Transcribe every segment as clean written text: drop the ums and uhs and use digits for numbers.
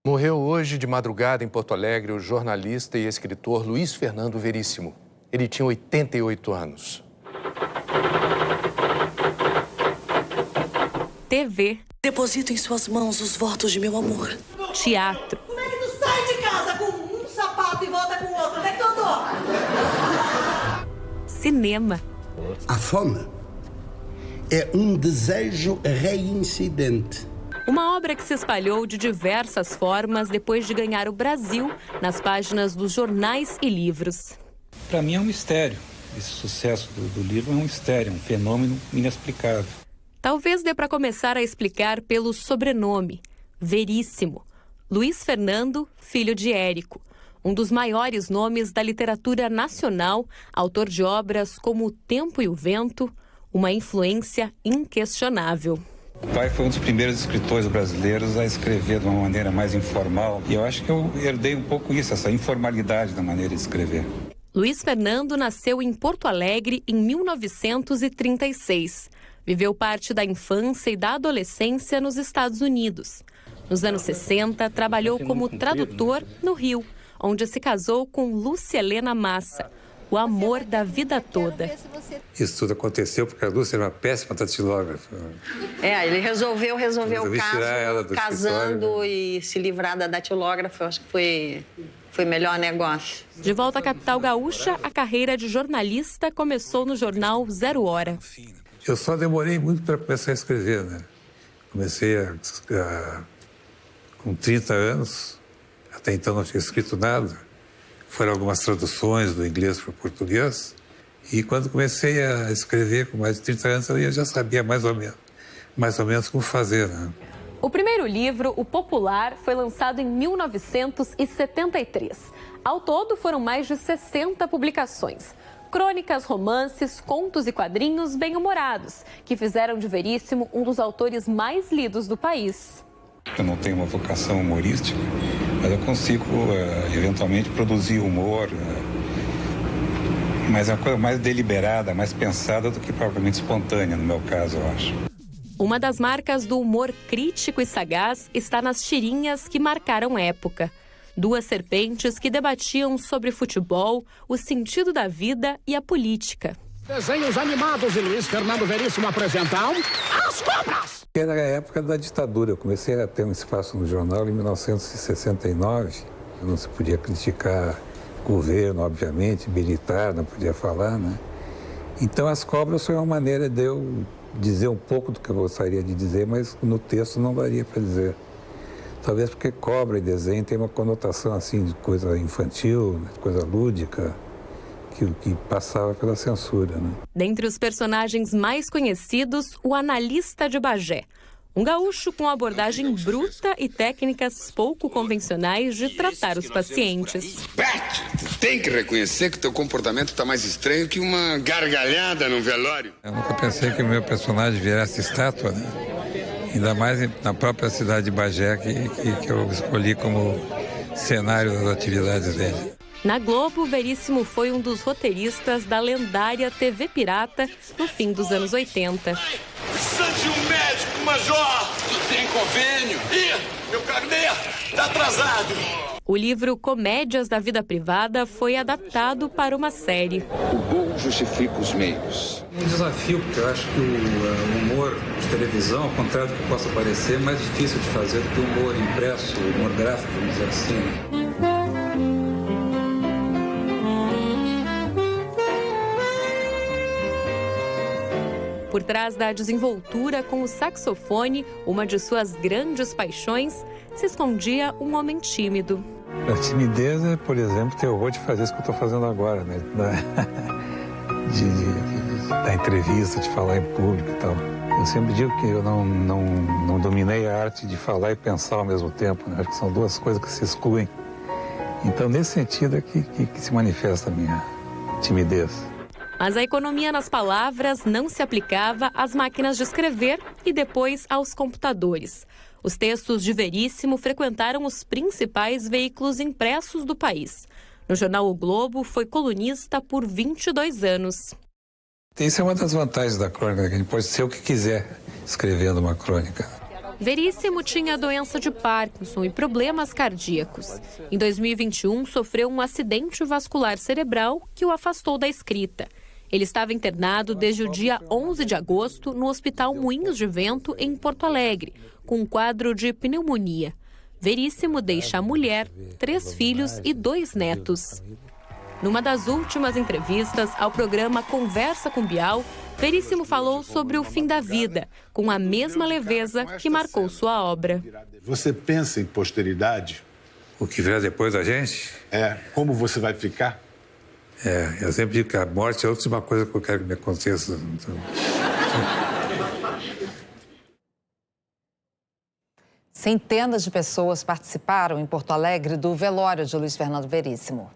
Morreu hoje de madrugada em Porto Alegre o jornalista e escritor Luiz Fernando Veríssimo. Ele tinha 88 anos. TV. Deposito em suas mãos os votos de meu amor. Teatro. Como é que tu sai de casa com um sapato e volta com outro? Onde é que tu andou? Cinema. A fome é um desejo reincidente. Uma obra que se espalhou de diversas formas depois de ganhar o Brasil nas páginas dos jornais e livros. Para mim é um mistério. Esse sucesso do livro é um mistério, um fenômeno inexplicável. Talvez dê para começar a explicar pelo sobrenome, Veríssimo. Luiz Fernando, filho de Érico, um dos maiores nomes da literatura nacional, autor de obras como O Tempo e o Vento, uma influência inquestionável. O pai foi um dos primeiros escritores brasileiros a escrever de uma maneira mais informal. E eu acho que eu herdei um pouco isso, essa informalidade da maneira de escrever. Luiz Fernando nasceu em Porto Alegre em 1936. Viveu parte da infância e da adolescência nos Estados Unidos. Nos anos 60, trabalhou como tradutor no Rio, onde se casou com Lúcia Helena Massa, o amor da vida toda. Isso tudo aconteceu porque a Lúcia era uma péssima datilógrafa. Ele resolveu o caso, casando escritório, e se livrar da datilógrafa. Eu acho que foi melhor negócio. De volta à capital gaúcha, a carreira de jornalista começou no jornal Zero Hora. Eu só demorei muito para começar a escrever, né? Comecei com 30 anos, até então não tinha escrito nada. Foram algumas traduções do inglês para o português. E quando comecei a escrever com mais de 30 anos, eu já sabia mais ou menos como fazer, né? O primeiro livro, O Popular, foi lançado em 1973. Ao todo, foram mais de 60 publicações. Crônicas, romances, contos e quadrinhos bem-humorados, que fizeram de Veríssimo um dos autores mais lidos do país. Eu não tenho uma vocação humorística, mas eu consigo, eventualmente, produzir humor, mas é uma coisa mais deliberada, mais pensada do que propriamente espontânea, no meu caso, eu acho. Uma das marcas do humor crítico e sagaz está nas tirinhas que marcaram época. Duas serpentes que debatiam sobre futebol, o sentido da vida e a política. Desenhos animados e Luiz Fernando Veríssimo apresentam As Cobras! Era a época da ditadura. Eu comecei a ter um espaço no jornal em 1969. Não se podia criticar governo, obviamente, militar, não podia falar, né? Então, As Cobras foi uma maneira de eu dizer um pouco do que eu gostaria de dizer, mas no texto não daria para dizer. Talvez porque cobra e desenho tem uma conotação assim de coisa infantil, coisa lúdica, que passava pela censura, né? Dentre os personagens mais conhecidos, o analista de Bagé. Um gaúcho com abordagem bruta e técnicas pouco convencionais de tratar os pacientes. Tu tem que reconhecer que teu comportamento está mais estranho que uma gargalhada num velório. Eu nunca pensei que o meu personagem virasse estátua, né? Ainda mais na própria cidade de Bagé, que eu escolhi como cenário das atividades dele. Na Globo, Veríssimo foi um dos roteiristas da lendária TV Pirata no fim dos anos 80. Precisa de um médico, major! Tu tem convênio? Ih, meu carnê tá atrasado! O livro Comédias da Vida Privada foi adaptado para uma série. O gol justifica os meios. Um desafio, porque eu acho que o humor de televisão, ao contrário do que possa parecer, é mais difícil de fazer do que o humor impresso, o humor gráfico, vamos dizer assim. Por trás da desenvoltura com o saxofone, uma de suas grandes paixões, se escondia um homem tímido. A timidez é, por exemplo, ter horror de fazer isso que eu estou fazendo agora, né? Da entrevista, de falar em público e tal. Eu sempre digo que eu não dominei a arte de falar e pensar ao mesmo tempo, né? Acho que são duas coisas que se excluem. Então, nesse sentido é que se manifesta a minha timidez. Mas a economia nas palavras não se aplicava às máquinas de escrever e depois aos computadores. Os textos de Veríssimo frequentaram os principais veículos impressos do país. No jornal O Globo, foi colunista por 22 anos. Isso é uma das vantagens da crônica, que a gente pode ser o que quiser escrevendo uma crônica. Veríssimo tinha doença de Parkinson e problemas cardíacos. Em 2021, sofreu um acidente vascular cerebral que o afastou da escrita. Ele estava internado desde o dia 11 de agosto no Hospital Moinhos de Vento, em Porto Alegre, com um quadro de pneumonia. Veríssimo deixa a mulher, 3 filhos e 2 netos. Numa das últimas entrevistas ao programa Conversa com Bial, Veríssimo falou sobre o fim da vida, com a mesma leveza que marcou sua obra. Você pensa em posteridade? O que virá depois da gente? Como você vai ficar? Eu sempre digo que a morte é a última coisa que eu quero que me aconteça. Então... Centenas de pessoas participaram em Porto Alegre do velório de Luiz Fernando Veríssimo.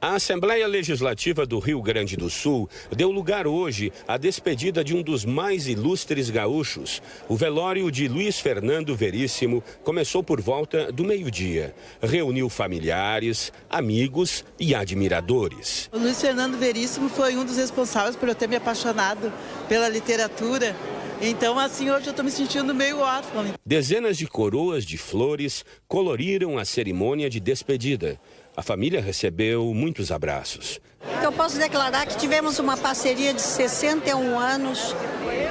A Assembleia Legislativa do Rio Grande do Sul deu lugar hoje à despedida de um dos mais ilustres gaúchos. O velório de Luiz Fernando Veríssimo começou por volta do meio-dia. Reuniu familiares, amigos e admiradores. O Luiz Fernando Veríssimo foi um dos responsáveis por eu ter me apaixonado pela literatura. Então, assim, hoje eu estou me sentindo meio órfã. Dezenas de coroas de flores coloriram a cerimônia de despedida. A família recebeu muitos abraços. Eu posso declarar que tivemos uma parceria de 61 anos,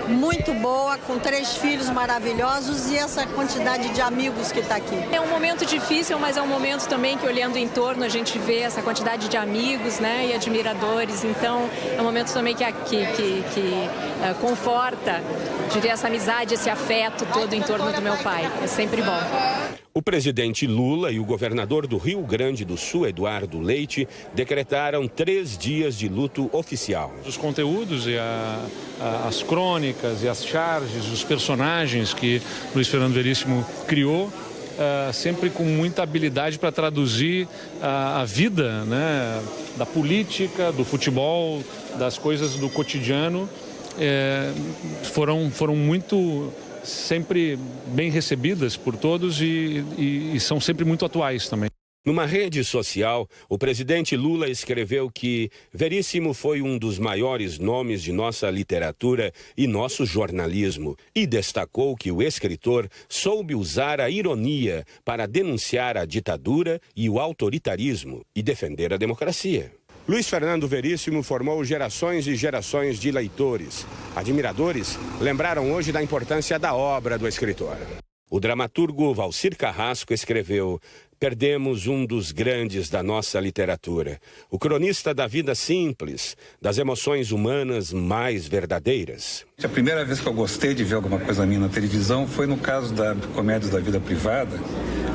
muito boa, com 3 filhos maravilhosos e essa quantidade de amigos que está aqui. É um momento difícil, mas é um momento também que, olhando em torno, a gente vê essa quantidade de amigos, né, e admiradores. Então, é um momento também que conforta de ver essa amizade, esse afeto todo em torno do meu pai. É sempre bom. O presidente Lula e o governador do Rio Grande do Sul, Eduardo Leite, decretaram 3 dias de luto oficial. Os conteúdos e as crônicas e as charges, os personagens que Luiz Fernando Veríssimo criou, sempre com muita habilidade para traduzir a vida, né, da política, do futebol, das coisas do cotidiano, foram muito... sempre bem recebidas por todos e são sempre muito atuais também. Numa rede social, o presidente Lula escreveu que Veríssimo foi um dos maiores nomes de nossa literatura e nosso jornalismo e destacou que o escritor soube usar a ironia para denunciar a ditadura e o autoritarismo e defender a democracia. Luiz Fernando Veríssimo formou gerações e gerações de leitores. Admiradores lembraram hoje da importância da obra do escritor. O dramaturgo Valcir Carrasco escreveu: perdemos um dos grandes da nossa literatura, o cronista da vida simples, das emoções humanas mais verdadeiras. A primeira vez que eu gostei de ver alguma coisa minha na televisão foi no caso da Comédia da Vida Privada,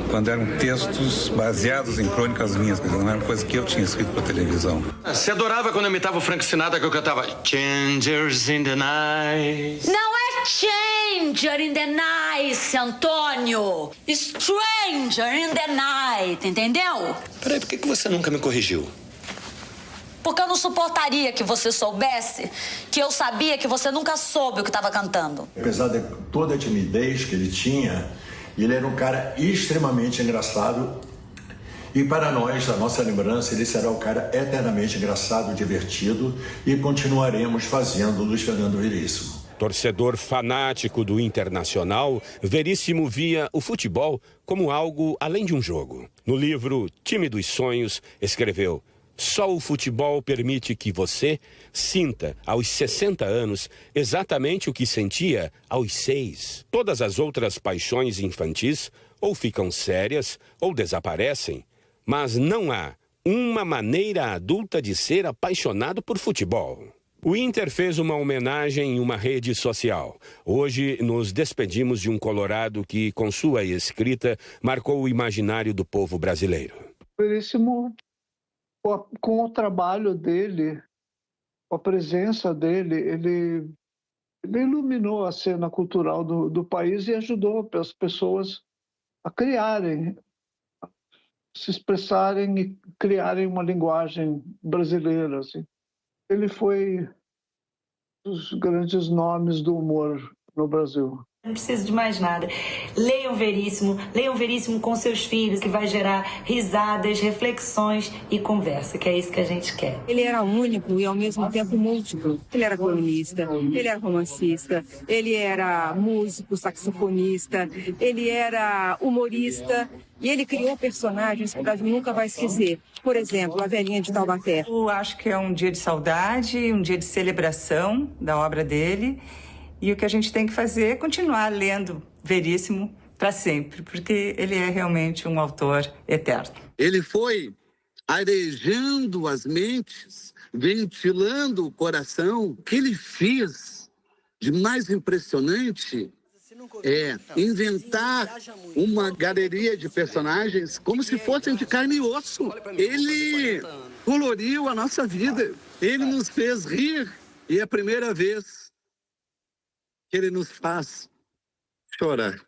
quando eram textos baseados em crônicas minhas, não era coisa que eu tinha escrito para televisão. Você adorava quando eu imitava o Frank Sinatra, que eu cantava Changers in the Night. Não é Changer in the Night, Antônio. Stranger in the Night, entendeu? Peraí, por que você nunca me corrigiu? Porque eu não suportaria que você soubesse que eu sabia que você nunca soube o que estava cantando. Apesar de toda a timidez que ele tinha, ele era um cara extremamente engraçado. E para nós, a nossa lembrança, ele será um cara eternamente engraçado, divertido, e continuaremos fazendo Luiz Fernando Veríssimo. Torcedor fanático do Internacional, Veríssimo via o futebol como algo além de um jogo. No livro Time dos Sonhos, escreveu: só o futebol permite que você sinta, aos 60 anos, exatamente o que sentia aos 6. Todas as outras paixões infantis ou ficam sérias ou desaparecem, mas não há uma maneira adulta de ser apaixonado por futebol. O Inter fez uma homenagem em uma rede social. Hoje nos despedimos de um colorado que, com sua escrita, marcou o imaginário do povo brasileiro. Veríssimo, com o trabalho dele, com a presença dele, ele iluminou a cena cultural do país e ajudou as pessoas a criarem, se expressarem e criarem uma linguagem brasileira, assim. Ele foi um dos grandes nomes do humor no Brasil. Não precisa de mais nada. Leiam Veríssimo com seus filhos, que vai gerar risadas, reflexões e conversa, que é isso que a gente quer. Ele era único e ao mesmo tempo múltiplo. Ele era colunista, ele era romancista, ele era músico, saxofonista, ele era humorista e ele criou personagens que o Brasil nunca vai esquecer. Por exemplo, a velhinha de Taubaté. Eu acho que é um dia de saudade, um dia de celebração da obra dele. E o que a gente tem que fazer é continuar lendo Veríssimo para sempre, porque ele é realmente um autor eterno. Ele foi arejando as mentes, ventilando o coração. O que ele fez de mais impressionante é inventar uma galeria de personagens como se fossem de carne e osso. Ele coloriu a nossa vida, ele nos fez rir e é a primeira vez que ele nos faz chorar.